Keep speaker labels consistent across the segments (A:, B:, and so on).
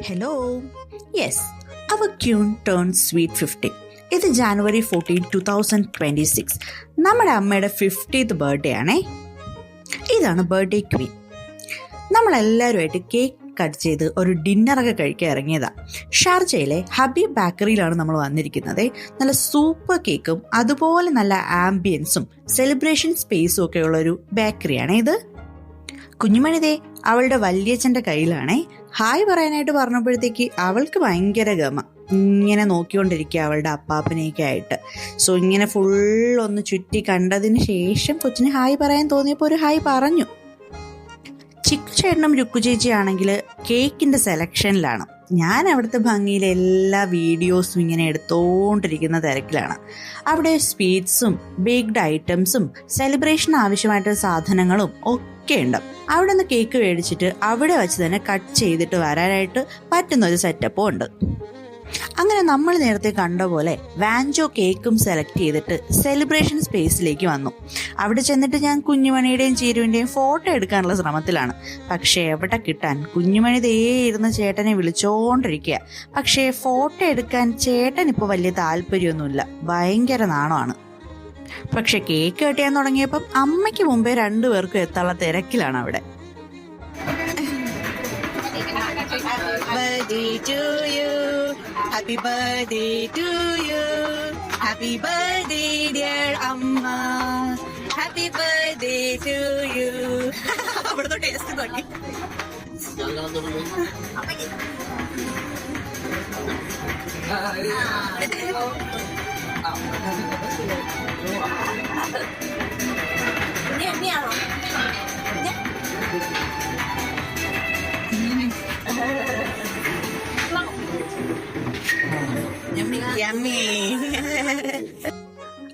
A: Hello. Yes, our Queen turned sweet 50. ഇത് ജാനുവരി 14, 2026. നമ്മുടെ അമ്മയുടെ 50th ബർത്ത്ഡേ ആണേ. ഇതാണ് ബർത്ത്ഡേ ക്വീൻ. നമ്മളെല്ലാവരുമായിട്ട് കേക്ക് കട്ട് ചെയ്ത് ഒരു ഡിന്നറൊക്കെ കഴിക്കാൻ ഇറങ്ങിയതാ. ഷാർജയിലെ ഹബീബ് ബേക്കറിയിലാണ് നമ്മൾ വന്നിരിക്കുന്നത്. നല്ല സൂപ്പർ കേക്കും അതുപോലെ നല്ല ആംബിയൻസും സെലിബ്രേഷൻ സ്പേസും ഒക്കെ ഉള്ള ഒരു ബേക്കറിയാണ് ഇത്. കുഞ്ഞുമണിതേ അവളുടെ വല്യച്ഛൻ്റെ കയ്യിലാണേ. ഹായ് പറയാനായിട്ട് പറഞ്ഞപ്പോഴത്തേക്ക് അവൾക്ക് ഭയങ്കര ഗമ. ഇങ്ങനെ നോക്കിക്കൊണ്ടിരിക്കുക അവളുടെ അപ്പാപ്പനെയൊക്കെ ആയിട്ട്. സോ ഇങ്ങനെ ഫുള്ളൊന്ന് ചുറ്റി കണ്ടതിന് ശേഷം കൊച്ചിന് ഹായ് പറയാൻ തോന്നിയപ്പോൾ ഒരു ഹായ് പറഞ്ഞു. ചിക്കു ചേട്ടനും രുക്കു ചേച്ചിയാണെങ്കിൽ കേക്കിൻ്റെ സെലക്ഷനിലാണ്. ഞാൻ അവിടുത്തെ ഭംഗിയിലെ എല്ലാ വീഡിയോസും ഇങ്ങനെ എടുത്തുകൊണ്ടിരിക്കുന്ന തിരക്കിലാണ്. അവിടെ സ്വീറ്റ്സും ബേക്ക്ഡ് ഐറ്റംസും സെലിബ്രേഷൻ ആവശ്യമായിട്ടുള്ള സാധനങ്ങളും ഒക്കെ ഉണ്ട്. അവിടെ നിന്ന് കേക്ക് മേടിച്ചിട്ട് അവിടെ വെച്ച് തന്നെ കട്ട് ചെയ്തിട്ട് വരാനായിട്ട് പറ്റുന്നൊരു സെറ്റപ്പും ഉണ്ട്. അങ്ങനെ നമ്മൾ നേരത്തെ കണ്ട പോലെ വാഞ്ചോ കേക്കും സെലക്ട് ചെയ്തിട്ട് സെലിബ്രേഷൻ സ്പേസിലേക്ക് വന്നു. അവിടെ ചെന്നിട്ട് ഞാൻ കുഞ്ഞുമണിയുടെയും ചീരുവിൻ്റെയും ഫോട്ടോ എടുക്കാനുള്ള ശ്രമത്തിലാണ്. പക്ഷേ എവിടെ കിട്ടാൻ, കുഞ്ഞുമണി ദേ ഇരുന്ന് ചേട്ടനെ വിളിച്ചോണ്ടിരിക്കുക. പക്ഷേ ഫോട്ടോ എടുക്കാൻ ചേട്ടൻ ഇപ്പോൾ വലിയ താല്പര്യമൊന്നുമില്ല, ഭയങ്കര നാണമാണ്. പക്ഷെ കേക്ക് കെട്ടിയാൻ തുടങ്ങിയപ്പം അമ്മയ്ക്ക് മുമ്പേ രണ്ടുപേർക്കും എത്താനുള്ള തിരക്കിലാണ് അവിടെ. Happy birthday to you. Happy birthday dear Amma. Happy birthday to you. അവിടുത്തെ ടേസ്റ്റ് നോക്കി.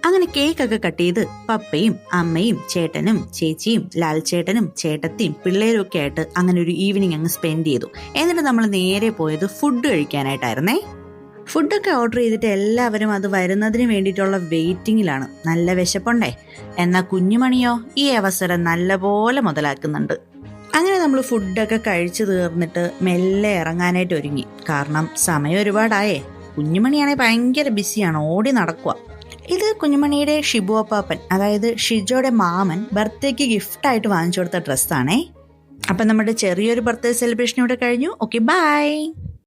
A: അങ്ങനെ കേക്കൊക്കെ കട്ട് ചെയ്ത് പപ്പയും അമ്മയും ചേട്ടനും ചേച്ചിയും ലാൽ ചേട്ടനും ചേട്ടത്തിയും പിള്ളേരും ഒക്കെ ആയിട്ട് അങ്ങനെ ഒരു ഈവനിങ് അങ്ങ് സ്പെൻഡ് ചെയ്തു. എന്നിട്ട് നമ്മൾ നേരെ പോയത് ഫുഡ് കഴിക്കാനായിട്ടായിരുന്നേ. ഫുഡൊക്കെ ഓർഡർ ചെയ്തിട്ട് എല്ലാവരും അത് വരുന്നതിന് വേണ്ടിയിട്ടുള്ള വെയിറ്റിങ്ങിലാണ്. നല്ല വിശപ്പുണ്ടേ. എന്നാൽ കുഞ്ഞുമണിയോ ഈ അവസരം നല്ലപോലെ മുതലാക്കുന്നുണ്ട്. അങ്ങനെ നമ്മൾ ഫുഡൊക്കെ കഴിച്ചു തീർന്നിട്ട് മെല്ലെ ഇറങ്ങാനായിട്ട് ഒരുങ്ങി. കാരണം സമയം ഒരുപാടായേ. കുഞ്ഞുമണിയാണെങ്കിൽ ഭയങ്കര ബിസിയാണ്, ഓടി നടക്കുക. ഇത് കുഞ്ഞുമണിയുടെ ഷിബു അപ്പാപ്പൻ, അതായത് ഷിജോയുടെ മാമൻ ബർത്ത്ഡേക്ക് ഗിഫ്റ്റായിട്ട് വാങ്ങിച്ചു കൊടുത്ത ഡ്രസ്സാണേ. അപ്പം നമ്മുടെ ചെറിയൊരു ബർത്ത്ഡേ സെലിബ്രേഷൻ ഇവിടെ കഴിഞ്ഞു. Okay, by.